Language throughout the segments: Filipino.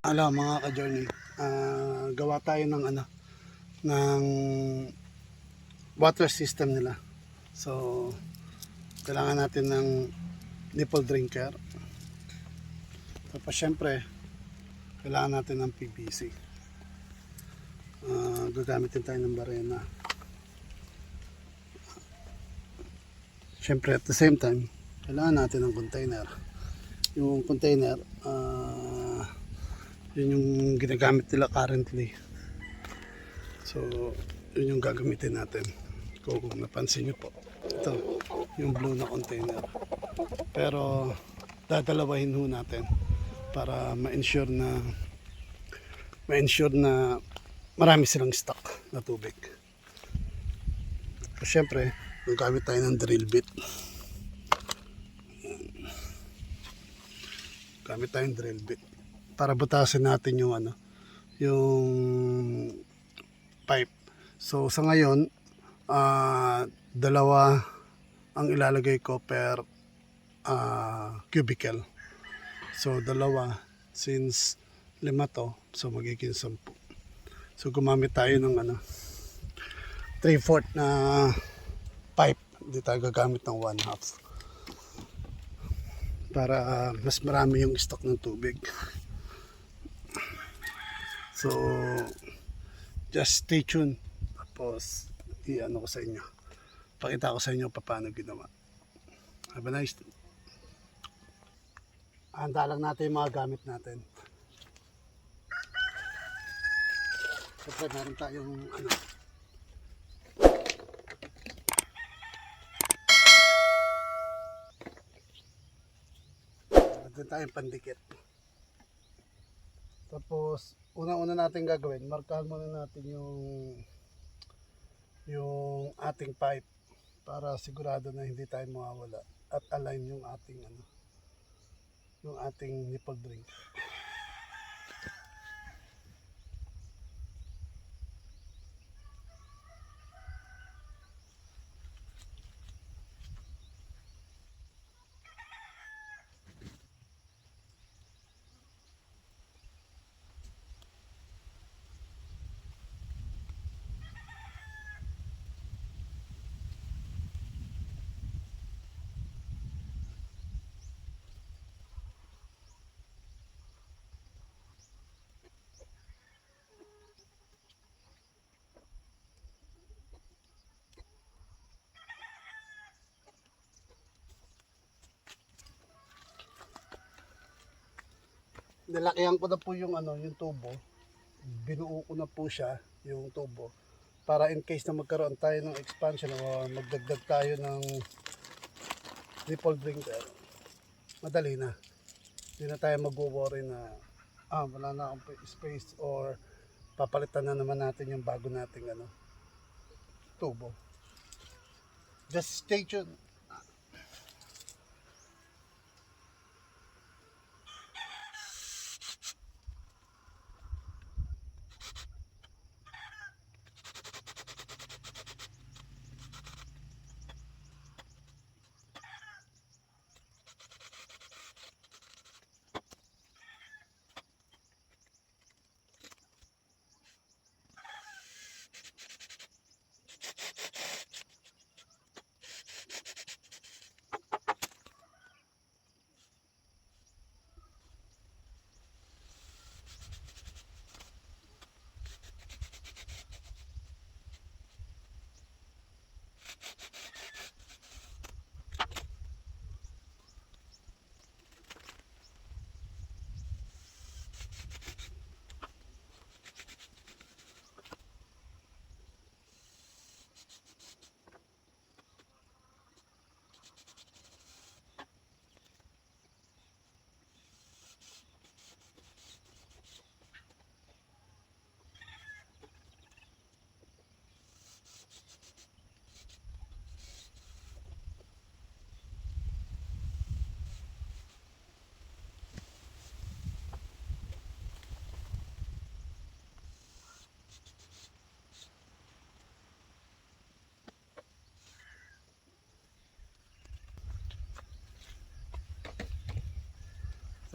Alam mga ka-journey, gawa tayo ng ng water system nila. So, kailangan natin ng nipple drinker. Tapos syempre, kailangan natin ng PVC. Gagamitin tayo ng barena. Syempre, at the same time, kailangan natin ng container. Yung container, yun yung ginagamit nila currently. So, yun yung gagamitin natin. Kung napansin nyo po, ito, yung blue na container. Pero, dadalawahin ho natin para ma-ensure na marami silang stock na tubig. So, syempre, gagamit tayo ng drill bit. Gamit tayong drill bit para butasin natin yung yung pipe. So sa ngayon, dalawa ang ilalagay ko per cubicle. So dalawa, since 5 to, so magiging 10. So gumamit tayo ng 3/4 na pipe. Hindi tayo gagamit ng 1/2 para mas marami yung stock ng tubig. So just stay tuned, tapos i-ano ko sa inyo, pakita ko sa inyo paano ginawa. Have a nice day. Handa lang natin yung mga gamit natin. Siyempre meron tayong meron tayong pandikit. Tapos una-una natin gagawin, markahan muna natin yung ating pipe para sigurado na hindi tayo mawawala at align yung ating nipple drink. Nilakihan ko na po yung yung tubo. Binuo ko na po siya, yung tubo, para in case na magkaroon tayo ng expansion o magdagdag tayo ng nipple drinker, madali na. Hindi na tayo mag-worry na wala na akong space or papalitan na naman natin yung bago nating tubo. Just stay tuned.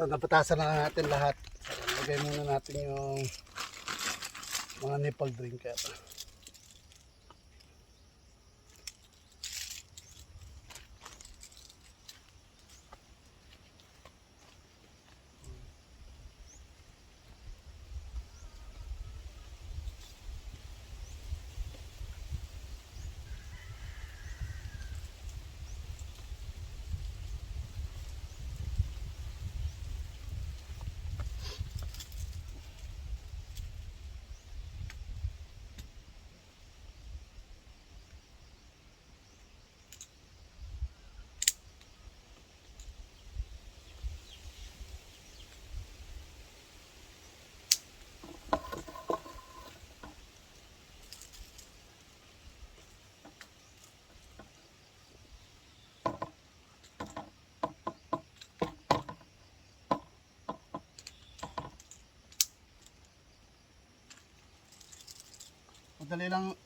So napatasan na natin lahat. lagay muna natin yung mga nipple drinker.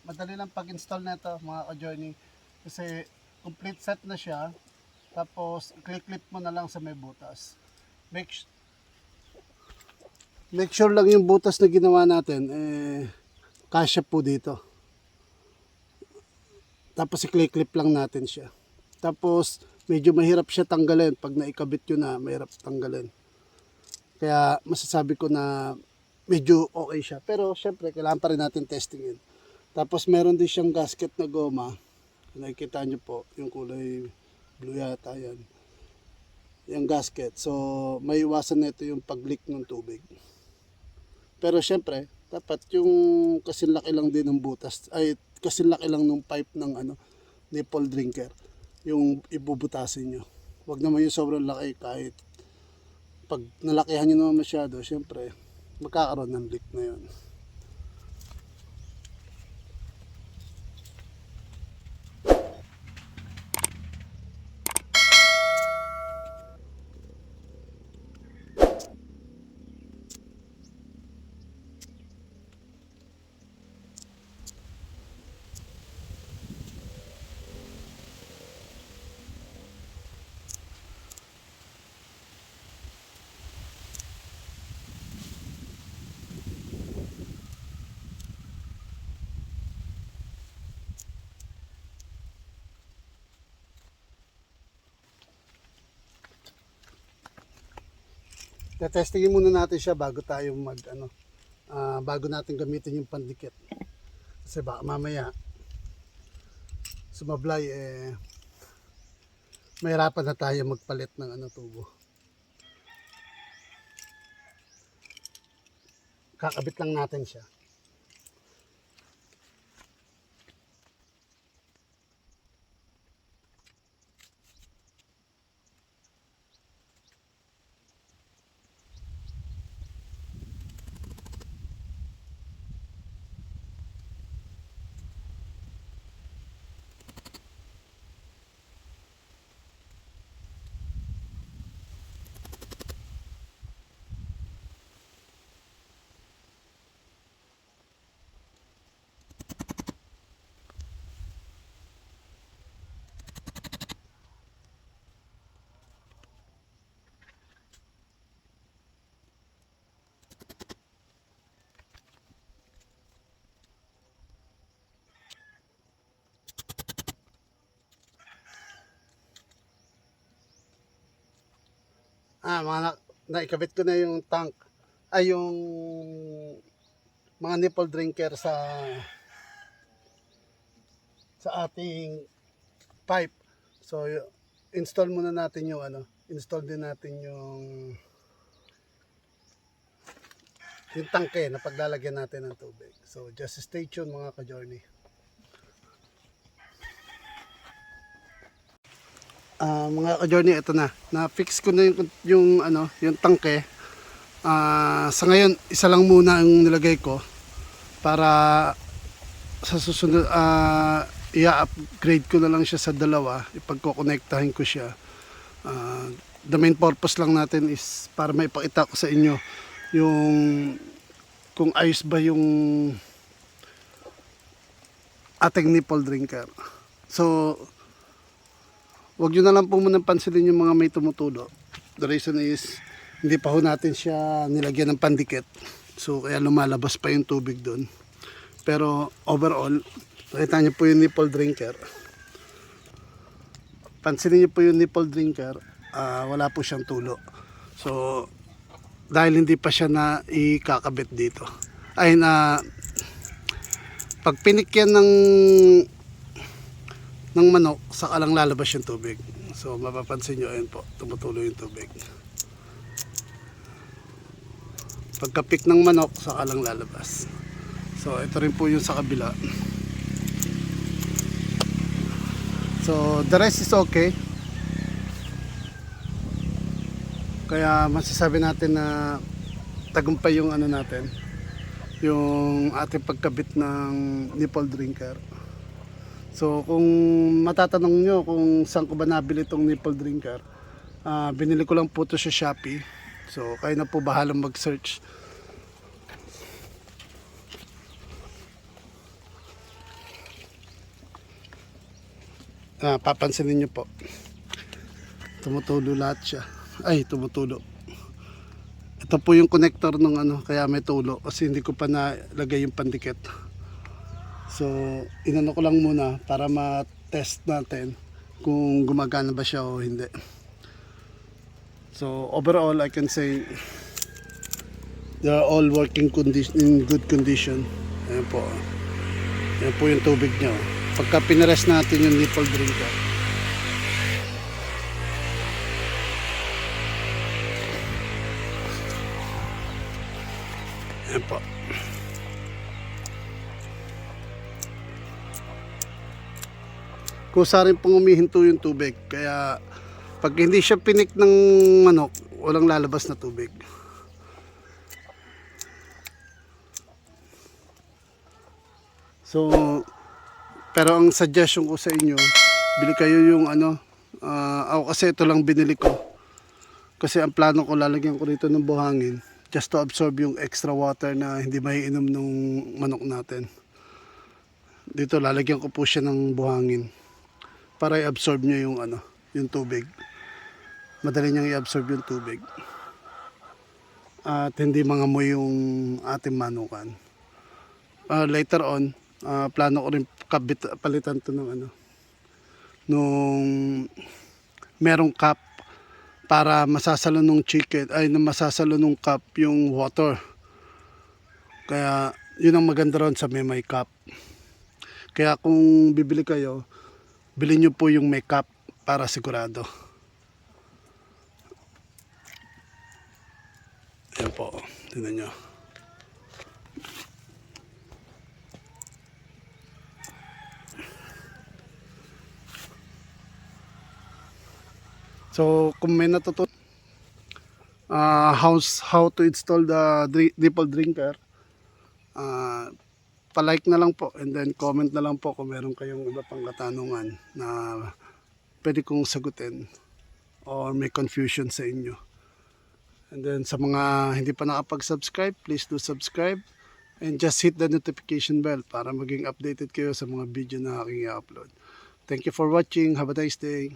Madali lang pag-install nito mga ka-journey kasi complete set na siya, tapos click-clip mo na lang sa may butas. Make sure lang yung butas na ginawa natin kasya po dito, tapos i-click-clip lang natin siya. Tapos medyo mahirap siya tanggalin pag naikabit yun na, mahirap tanggalin, kaya masasabi ko na medyo okay siya, pero syempre kailangan pa rin natin testingin. Tapos meron din siyang gasket na goma. Nakikita nyo po, yung kulay blue yata yan. Yung gasket. So, may iwasan na ito yung pag-leak ng tubig. Pero syempre, dapat yung kasinlaki lang din ng butas, ay kasinlaki lang ng pipe ng nipple drinker, yung ibubutasin nyo. Huwag naman yung sobrang laki, kahit pag nalakihan nyo naman masyado, syempre, magkakaroon ng leak na yun. Testingin muna natin siya bago tayo bago natin gamitin yung pandikit. Kasi baka mamaya sumablay mahirapan na tayo magpalit ng tubo. Kakabit lang natin siya. Naikabit ko na yung tank, ay yung mga nipple drinker sa ating pipe. So install muna natin yung install din natin yung tangke na paglalagyan natin ng tubig. So just stay tuned mga ka-journey. Mga ka-journey, ito na-fix ko na yung tangke. Sa ngayon, isa lang muna ang nilagay ko para sa susunod i-upgrade ko na lang siya sa dalawa, ipagko-connectahin ko siya. The main purpose lang natin is para maipakita ko sa inyo yung kung ayos ba yung ating nipple drinker. So wag nyo na lang po munang pansinin yung mga may tumutulo. The reason is Hindi pa ho natin siya nilagyan ng pandikit. So kaya lumalabas pa yung tubig doon. Pero overall, nakita niyo po yung nipple drinker. Pansinin niyo po yung nipple drinker, wala po siyang tulo. So dahil hindi pa siya na ikakabit dito. Ay na pag pinikyan ng manok, saka lang lalabas yung tubig. So mapapansin nyo, ayun po, tumutulo yung tubig. Pagkapik ng manok, saka lang lalabas. So ito rin po yung sa kabila. So the rest is okay. Kaya masasabi natin na tagumpay yung ano natin, yung ating pagkabit ng nipple drinker. So kung matatanong nyo kung saan ko ba nabili itong nipple drinker, binili ko lang po ito sa Shopee. So kayo na po bahalang mag-search. Papansinin nyo po, tumutulo lahat siya. Ay, tumutulo. Ito po yung connector ng ano, kaya may tulo kasi hindi ko pa nalagay yung pandikit. So inano ko lang muna para ma-test natin kung gumagana ba siya o hindi. So overall I can say they are all working in good condition. Ayan po. Ayan po yung tubig niya. Pagka pinarest natin yung nipple drinker, ayan po. Kusa rin pong umihinto yung tubig. Kaya pag hindi siya pinik ng manok, walang lalabas na tubig. So pero ang suggestion ko sa inyo, bili kayo yung ano, ako kasi ito lang binili ko. Kasi ang plano ko, lalagyan ko rito ng buhangin just to absorb yung extra water na hindi maiinom ng manok natin. Dito lalagyan ko po siya ng buhangin para i-absorb niya yung ano, yung tubig. Madali niyang i-absorb yung tubig. At hindi mangamoy yung ating manukan. Later on, plano ko rin palitan to ng ano, nung merong cup para masasalo nung chicken, ay masasalo nung cup yung water. Kaya yun ang maganda ron sa may cup. Kaya kung bibili kayo, bilhin nyo po yung may cup para sigurado. Ayan po, tingnan nyo. So kung may natutunan how to install the nipple drinker, pa-like na lang po and then comment na lang po kung meron kayong iba pang katanungan na pwede kong sagutin or may confusion sa inyo. And then sa mga hindi pa nakapag-subscribe, please do subscribe and just hit the notification bell para maging updated kayo sa mga video na aking i-upload. Thank you for watching. Have a nice day.